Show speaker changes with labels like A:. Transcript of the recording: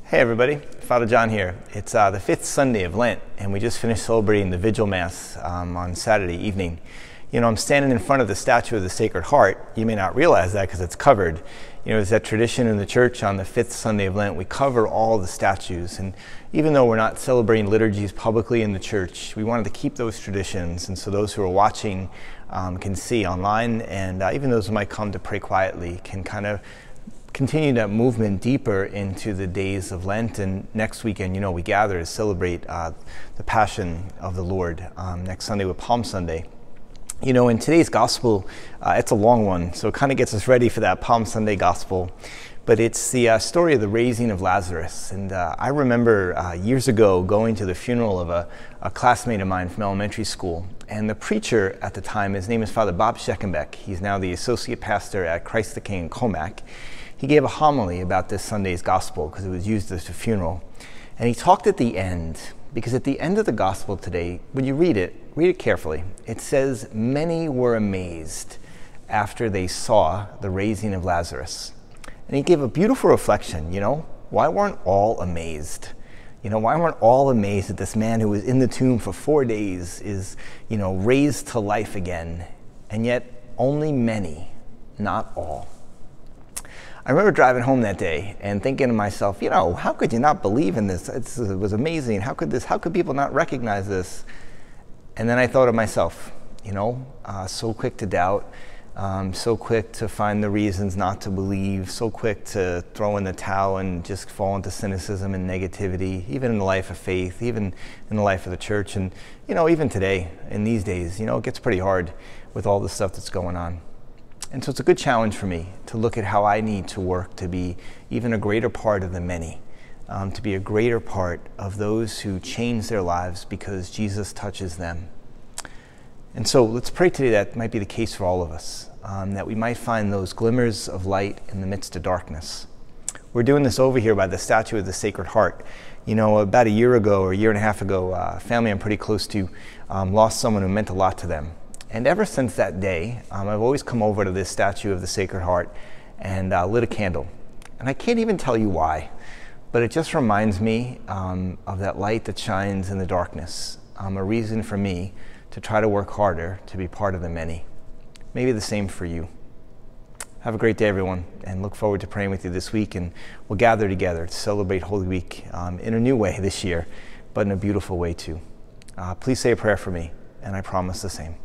A: Hey everybody, Father John here. It's the fifth Sunday of Lent, and we just finished celebrating the Vigil Mass on Saturday evening. You know, I'm standing in front of the statue of the Sacred Heart. You may not realize that because it's covered. You know, there's that tradition in the church on the fifth Sunday of Lent. We cover all the statues, and even though we're not celebrating liturgies publicly in the church, we wanted to keep those traditions, and so those who are watching can see online, and even those who might come to pray quietly can kind of continue that movement deeper into the days of Lent. And next weekend, you know, we gather to celebrate the Passion of the Lord next Sunday with Palm Sunday. You know, in today's gospel, it's a long one, so it kind of gets us ready for that Palm Sunday gospel. But it's the story of the raising of Lazarus. And I remember years ago going to the funeral of a classmate of mine from elementary school. And the preacher at the time, his name is Father Bob Scheckenbeck. He's now the associate pastor at Christ the King in Comac. He gave a homily about this Sunday's gospel because it was used at the funeral. And he talked at the end, because at the end of the gospel today, when you read it carefully. It says, many were amazed after they saw the raising of Lazarus. And he gave a beautiful reflection, you know, why weren't all amazed? You know, why weren't all amazed that this man who was in the tomb for 4 days is, you know, raised to life again? And yet only many, not all. I remember driving home that day and thinking to myself, you know, how could you not believe in this? It was amazing. How could people not recognize this? And then I thought to myself, you know, so quick to doubt, so quick to find the reasons not to believe, so quick to throw in the towel and just fall into cynicism and negativity, even in the life of faith, even in the life of the church. And, you know, even today, in these days, you know, it gets pretty hard with all the stuff that's going on. And so it's a good challenge for me to look at how I need to work to be even a greater part of the many, to be a greater part of those who change their lives because Jesus touches them. And so let's pray today that might be the case for all of us, that we might find those glimmers of light in the midst of darkness. We're doing this over here by the statue of the Sacred Heart. You know, about a year ago or a year and a half ago, a family I'm pretty close to lost someone who meant a lot to them. And ever since that day, I've always come over to this statue of the Sacred Heart and lit a candle. And I can't even tell you why, but it just reminds me of that light that shines in the darkness, a reason for me to try to work harder to be part of the many. Maybe the same for you. Have a great day, everyone, and look forward to praying with you this week. And we'll gather together to celebrate Holy Week in a new way this year, but in a beautiful way too. Please say a prayer for me, and I promise the same.